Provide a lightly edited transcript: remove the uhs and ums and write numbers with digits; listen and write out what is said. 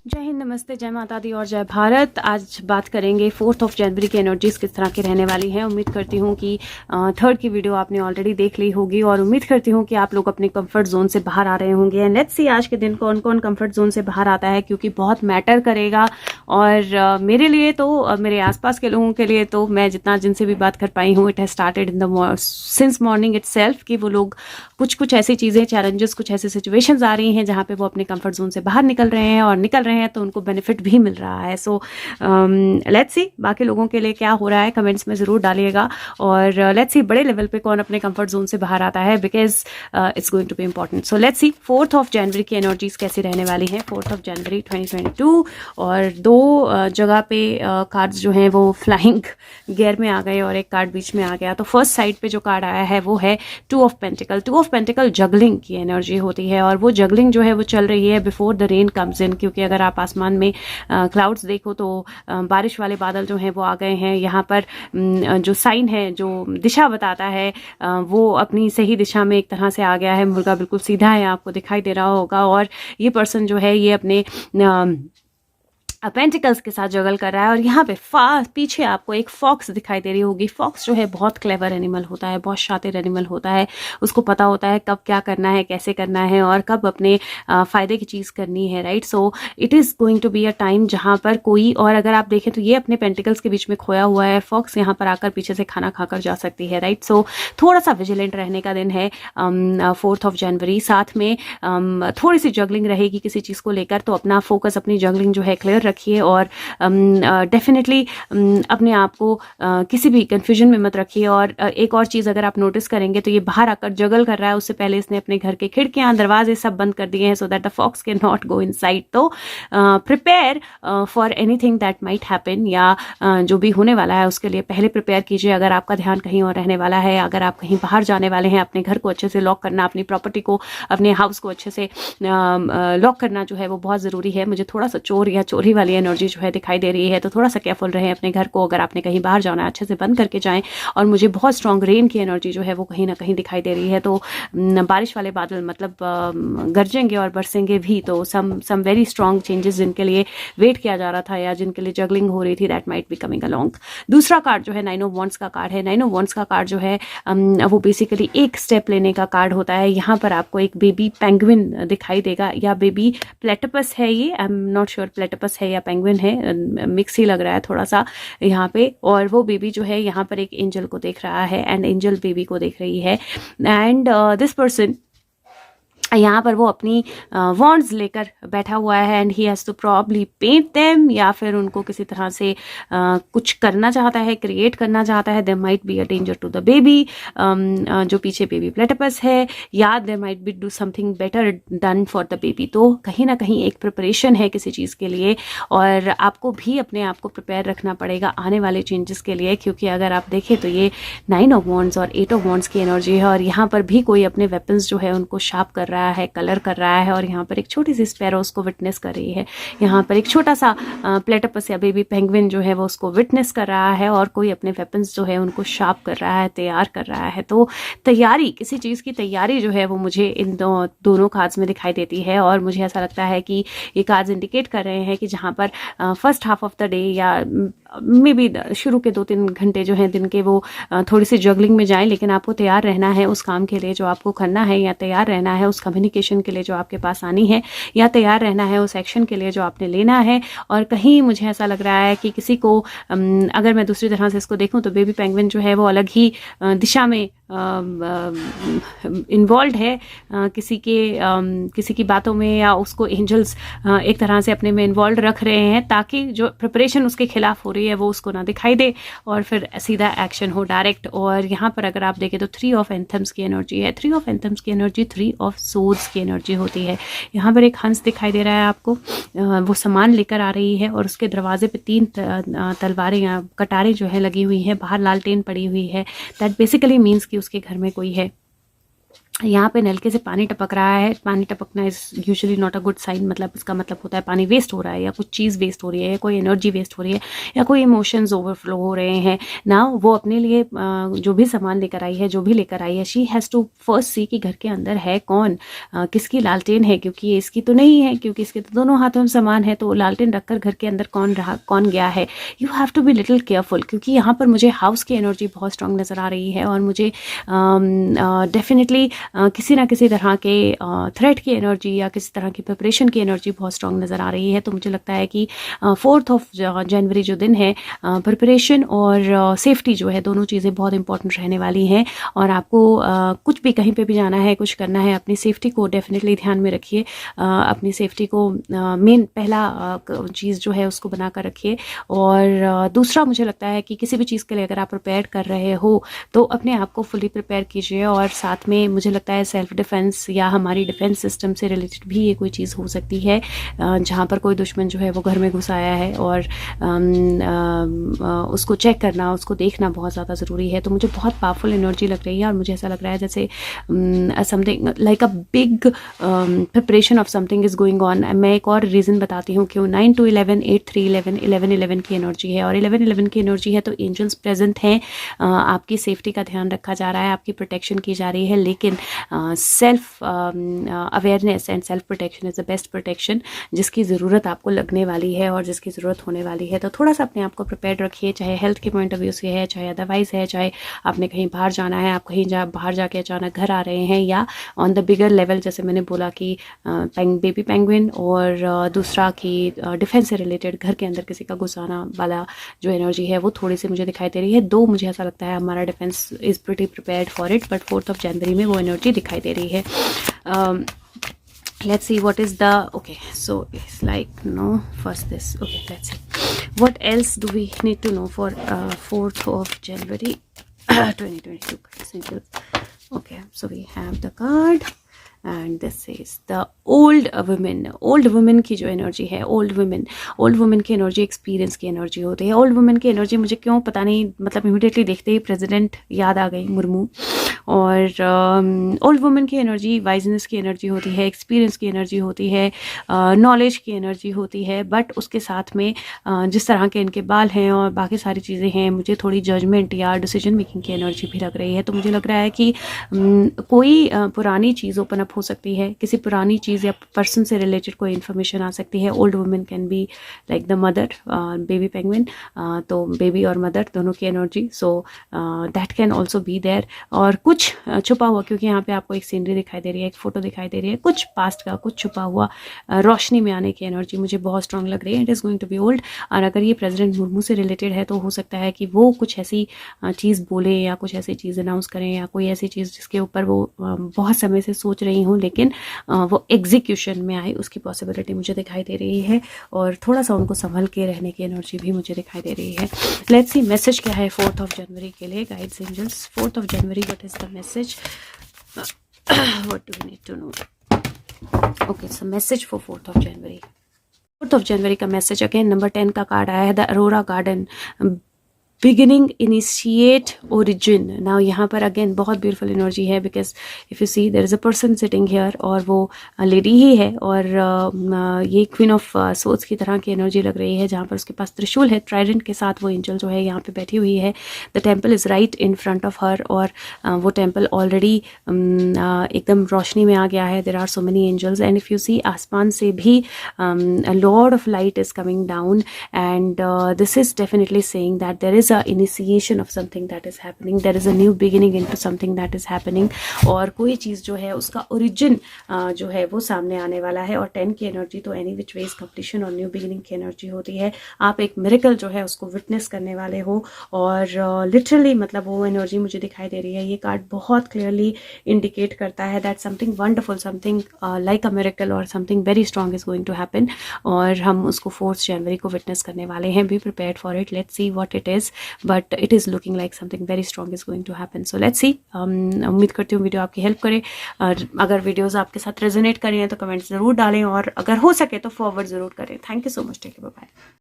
जय हिंद, नमस्ते, जय माता दी और जय भारत। आज बात करेंगे 4 जनवरी की एनर्जीज किस तरह की रहने वाली हैं। उम्मीद करती हूँ कि 3rd की वीडियो आपने ऑलरेडी देख ली होगी और उम्मीद करती हूँ कि आप लोग अपने कंफर्ट जोन से बाहर आ रहे होंगे। एंड लेट्स सी आज के दिन कौन कौन कंफर्ट जोन से बाहर आता है, क्योंकि बहुत मैटर करेगा। और मेरे लिए तो मेरे आसपास के लोगों के लिए तो मैं जिनसे भी बात कर पाई हूँ, it has started in the sins morning itself कि वो लोग कुछ ऐसी चीज़ें, चैलेंजेस, कुछ ऐसी सिचुएशंस आ रही हैं जहाँ पे वो अपने कंफर्ट जोन से बाहर निकल रहे हैं, और निकल रहे हैं तो उनको बेनिफिट भी मिल रहा है। सो लेट्स सी बाकी लोगों के लिए क्या हो रहा है, कमेंट्स में ज़रूर डालिएगा। और लेट्स सी बड़े लेवल पे कौन अपने कंफर्ट जोन से बाहर आता है, because it's going to be important. So let's see 4 जनवरी की एनर्जीज कैसी रहने वाली हैं। 4 जनवरी 2022 और 2 जगह पे कार्ड्स जो हैं वो फ्लाइंग गियर में आ गए और एक कार्ड बीच में आ गया। तो फर्स्ट साइड पे जो कार्ड आया है वो है 2 of pentacle. 2 of pentacle juggling की एनर्जी होती है, और वो जगलिंग जो है वो चल रही है before the rain comes in, क्योंकि अगर आप आसमान में क्लाउड्स देखो तो बारिश वाले बादल जो हैं वो आ गए हैं। यहाँ पर जो साइन है, जो दिशा बताता है, वो अपनी सही दिशा में एक तरह से आ गया है। मुर्गा बिल्कुल सीधा है, आपको दिखाई दे रहा होगा। और ये पर्सन जो है ये अपने पेंटिकल्स के साथ जगल कर रहा है। और यहाँ पे पीछे आपको एक फॉक्स दिखाई दे रही होगी। फॉक्स जो है बहुत क्लेवर एनिमल होता है, बहुत शातिर एनिमल होता है। उसको पता होता है कब क्या करना है, कैसे करना है, और कब अपने फायदे की चीज़ करनी है, right. So it is going to be a time जहाँ पर कोई, और अगर आप देखें तो ये अपने पेंटिकल्स के बीच में खोया हुआ है। फॉक्स यहाँ पर आकर पीछे से खाना खाकर जा सकती है, राइट। सो थोड़ा सा विजिलेंट रहने का दिन है 4 जनवरी। साथ में थोड़ी सी जगलिंग रहेगी किसी चीज़ को लेकर, तो अपना फोकस, अपनी जगलिंग जो है क्लियर रखिए। और डेफिनेटली अपने आप को किसी भी कंफ्यूजन में मत रखिए। और एक और चीज़ अगर आप नोटिस करेंगे तो ये बाहर आकर जगल कर रहा है, उससे पहले इसने अपने घर के खिड़कियां, दरवाजे सब बंद कर दिए हैं, so that the fox can not go inside. तो prepare for anything that might happen, या जो भी होने वाला है उसके लिए पहले प्रिपेयर कीजिए। अगर आपका ध्यान कहीं और रहने वाला है, अगर आप कहीं बाहर जाने वाले हैं, अपने घर को अच्छे से लॉक करना, अपनी प्रॉपर्टी को, अपने हाउस को अच्छे से लॉक करना जो है वो बहुत ज़रूरी है। मुझे थोड़ा सा चोर या चोरी वाली एनर्जी जो है दिखाई दे रही है, तो थोड़ा सा केयरफुल रहें अपने घर को। अगर आपने कहीं बाहर जाना है अच्छे से बंद करके जाएं। और मुझे बहुत स्ट्रॉन्ग रेन की एनर्जी जो है वो कहीं ना कहीं दिखाई दे रही है, तो बारिश वाले बादल मतलब गरजेंगे और बरसेंगे भी। तो सम वेरी स्ट्रॉन्ग चेंजेस जिनके लिए वेट किया जा रहा था या जिनके लिए जगलिंग हो रही थी, that might be coming along. दूसरा कार्ड जो है 9 ऑफ वॉन्ड्स का कार्ड है। 9 ऑफ वॉन्ड्स का कार्ड जो है वो बेसिकली एक स्टेप लेने का कार्ड होता है। यहाँ पर आपको एक बेबी पेंगुइन दिखाई देगा, या बेबी प्लेटिपस है ये, I am not sure platypus है या पेंगुइन है, मिक्स ही लग रहा है थोड़ा सा यहाँ पे। और वो बेबी जो है यहाँ पर एक एंजल को देख रहा है, एंड एंजल बेबी को देख रही है। एंड दिस पर्सन यहाँ पर वो अपनी वॉन्ड्स लेकर बैठा हुआ है, and he has to probably paint them, या फिर उनको किसी तरह से कुछ करना चाहता है, क्रिएट करना चाहता है। There might be a danger to the baby, जो पीछे बेबी प्लेटिपस है, या there might be do something better done for the baby. तो कहीं ना कहीं एक प्रिपरेशन है किसी चीज़ के लिए, और आपको भी अपने आप को प्रिपेयर रखना पड़ेगा आने वाले चेंजेस के लिए। क्योंकि अगर आप देखें तो ये 9 ऑफ वॉन्ड्स और 8 ऑफ वॉन्ड्स की एनर्जी है, और यहाँ पर भी कोई अपने वेपन्स जो है उनको शार्प कर रहा है, कलर कर रहा है। और यहाँ पर एक छोटी सी स्पैरो उसको विटनेस कर रही है। यहाँ पर एक छोटा सा प्लेटिपस या बेबी पेंगुइन जो है वो उसको विटनेस कर रहा है, और कोई अपने वेपन्स जो है उनको शार्प कर रहा है, तैयार कर रहा है। तो तैयारी, किसी चीज़ की तैयारी जो है वो मुझे इन दोनों कार्ड्स में दिखाई देती है। और मुझे ऐसा लगता है कि ये कार्ड्स इंडिकेट कर रहे हैं कि जहाँ पर first half of the day, या मे बी शुरू के 2-3 घंटे जो हैं दिन के, वो थोड़ी सी जगलिंग में जाएं, लेकिन आपको तैयार रहना है उस काम के लिए जो आपको करना है, या तैयार रहना है उस कम्युनिकेशन के लिए जो आपके पास आनी है, या तैयार रहना है उस एक्शन के लिए जो आपने लेना है। और कहीं मुझे ऐसा लग रहा है कि किसी को, अगर मैं दूसरी तरह से इसको देखूं तो बेबी पेंगुइन जो है वो अलग ही दिशा में इन्वॉल्व है, किसी की बातों में, या उसको एंजल्स एक तरह से अपने में इन्वॉल्व रख रहे हैं, ताकि जो प्रिपरेशन उसके खिलाफ हो रही है वो उसको ना दिखाई दे, और फिर सीधा एक्शन हो डायरेक्ट। और यहाँ पर अगर आप देखें तो 3 ऑफ एंथम्स की एनर्जी है। 3 ऑफ एंथम्स की एनर्जी 3 ऑफ सोर्ड्स की एनर्जी होती है। यहाँ पर एक हंस दिखाई दे रहा है आपको, वो सामान लेकर आ रही है, और उसके दरवाजे पे 3 तलवारें या कटारें जो है लगी हुई हैं, बाहर लालटेन पड़ी हुई है। दैट बेसिकली मीन्स कि उसके घर में कोई है यहाँ पे नलके से पानी टपक रहा है, पानी टपकना is usually not a good sign, मतलब इसका मतलब होता है पानी वेस्ट हो रहा है या कुछ चीज़ वेस्ट हो रही है या कोई एनर्जी वेस्ट हो रही है या कोई इमोशंस ओवरफ्लो हो रहे हैं ना। वो अपने लिए जो भी सामान लेकर आई है, जो भी लेकर आई है, शी हैज़ टू फर्स्ट सी कि घर के अंदर है कौन, किसकी लालटेन है, क्योंकि ये इसकी तो नहीं है, क्योंकि इसके तो दोनों हाथों में सामान है, तो लालटेन रखकर घर के अंदर कौन रहा कौन गया है। You have to be little careful, क्योंकि यहाँ पर मुझे हाउस की एनर्जी बहुत स्ट्रांग नज़र आ रही है और मुझे डेफिनेटली किसी ना किसी तरह के थ्रेट की एनर्जी या किसी तरह की प्रिपरेशन की एनर्जी बहुत स्ट्रांग नज़र आ रही है। तो मुझे लगता है कि 4th ऑफ जनवरी जो दिन है, प्रिपरेशन और सेफ्टी जो है, दोनों चीज़ें बहुत इंपॉर्टेंट रहने वाली हैं। और आपको कुछ भी कहीं पे भी जाना है, कुछ करना है, अपनी सेफ्टी को डेफिनेटली ध्यान में रखिए। अपनी सेफ्टी को मेन पहला चीज़ जो है उसको बना कर रखिए। और दूसरा मुझे लगता है कि किसी भी चीज़ के लिए अगर आप प्रिपेयर कर रहे हो तो अपने आप को फुली प्रिपेयर कीजिए। और साथ में मुझे लगता है सेल्फ डिफेंस या हमारी डिफेंस सिस्टम से रिलेटेड भी ये कोई चीज़ हो सकती है, जहाँ पर कोई दुश्मन जो है वो घर में घुस आया है और उसको चेक करना, उसको देखना बहुत ज़्यादा ज़रूरी है। तो मुझे बहुत पावरफुल एनर्जी लग रही है और मुझे ऐसा लग रहा है जैसे something like a big preparation of something is going on. मैं एक और रीज़न बताती हूँ क्यों। 9 to 11, 8, 3, 11, 11, 11 की एनर्जी है और 11, 11 की एनर्जी है तो एंजल्स प्रेजेंट हैं। आपकी सेफ्टी का ध्यान रखा जा रहा है, आपकी प्रोटेक्शन की जा रही है, लेकिन self awareness and self protection is the best protection, जिसकी ज़रूरत आपको लगने वाली है और जिसकी ज़रूरत होने वाली है। तो थोड़ा सा अपने आप को प्रिपेयर रखिए, चाहे हेल्थ के पॉइंट ऑफ व्यू से है, चाहे अदरवाइज है, चाहे आपने कहीं बाहर जाना है, आप कहीं बाहर जाके अचानक घर आ रहे हैं, या ऑन द बिगर लेवल जैसे मैंने बोला कि बेबी पेंगुइन, और दूसरा कि डिफेंस से रिलेटेड घर के अंदर किसी का घुस आना वाला जो एनर्जी है वो थोड़ी सी मुझे दिखाई दे रही है। दो मुझे ऐसा लगता है हमारा defence is pretty prepared for it, but 4th of January में वो एनर्जी दिखाई दे रही है। Let's see what is the okay, so it's like no first this, okay, let's see what else do we need to know for 4th of January 2022. Okay, so we have the card and this is the old women. Old women की जो energy है, old women की energy experience की energy होती है। Old women की energy मुझे क्यों पता नहीं, मतलब इमीडिएटली देखते ही प्रेसिडेंट याद आ गई, मुर्मू। और ओल्ड वुमेन की एनर्जी वाइजनेस की एनर्जी होती है, एक्सपीरियंस की एनर्जी होती है, नॉलेज की एनर्जी होती है, बट उसके साथ में जिस तरह के इनके बाल हैं और बाकी सारी चीज़ें हैं, मुझे थोड़ी जजमेंट या डिसीजन मेकिंग की एनर्जी भी लग रही है। तो मुझे लग रहा है कि कोई पुरानी चीज़ ओपन अप हो सकती है, किसी पुरानी चीज़ या पर्सन से रिलेटेड कोई इन्फॉर्मेशन आ सकती है। Old women can be like the mother, baby penguin, तो बेबी और मदर दोनों की energy, so that can also be there. और कुछ छुपा हुआ, क्योंकि यहाँ पे आपको एक सीनरी दिखाई दे रही है, एक फोटो दिखाई दे रही है, कुछ पास्ट का कुछ छुपा हुआ रोशनी में आने की एनर्जी मुझे बहुत स्ट्रांग लग रही है। It is going to be old. और अगर ये प्रेसिडेंट मुर्मू से रिलेटेड है तो हो सकता है कि वो कुछ ऐसी चीज़ बोले या कुछ ऐसी चीज़ अनाउंस करें या कोई ऐसी चीज़ जिसके ऊपर वो बहुत समय से सोच रही हूँ, लेकिन वो एग्जीक्यूशन में आए, उसकी पॉसिबिलिटी मुझे दिखाई दे रही है। और थोड़ा सा उनको संभल के रहने की एनर्जी भी मुझे दिखाई दे रही है। लेट्स सी मैसेज क्या है 4th of January के लिए, guides angels. 4th of January, what is the message, what do we need to know. Okay, so message for 4th of January। 4th of January का message again number 10 का card आया है, the aurora garden, beginning, initiate, origin. Now यहाँ पर again बहुत beautiful energy है, because if you see there is a person sitting here, और वो लेडी ही है, और ये क्वीन ऑफ सोर्ड्स की तरह की एनर्जी लग रही है, जहाँ पर उसके पास त्रिशूल है, ट्राइडेंट के साथ वो एंजल जो है यहाँ पे बैठी हुई है। The temple is right in front of her, और वो टेम्पल ऑलरेडी एकदम रोशनी में आ गया है। There are so many angels, and if you see आसमान से भी lord of light is coming down, and this is definitely saying that there is a initiation of something that is happening, there is a new beginning into something that is happening, और कोई चीज़ जो है उसका origin जो है वो सामने आने वाला है। और 10 की एनर्जी तो एनी विच वेज कंप्लीशन और न्यू बिगिनिंग की एनर्जी होती है। आप एक मिरेकल जो है उसको विटनेस करने वाले हो, और लिटरली मतलब वो एनर्जी मुझे दिखाई दे रही है। ये कार्ड बहुत क्लियरली इंडिकेट करता है that something wonderful, something like a miracle और something very strong is going to happen, और हम उसको 4th January को विटनेस करने वाले हैं। Be prepared for it, let's see what it is, but it is looking like something very strong is going to happen. So let's see. उम्मीद करती हूँ वीडियो आपकी हेल्प करे, और अगर वीडियोस आपके साथ रेजोनेट करें तो कमेंट्स ज़रूर डालें, और अगर हो सके तो फॉरवर्ड ज़रूर करें। Thank you so much, take care, bye bye.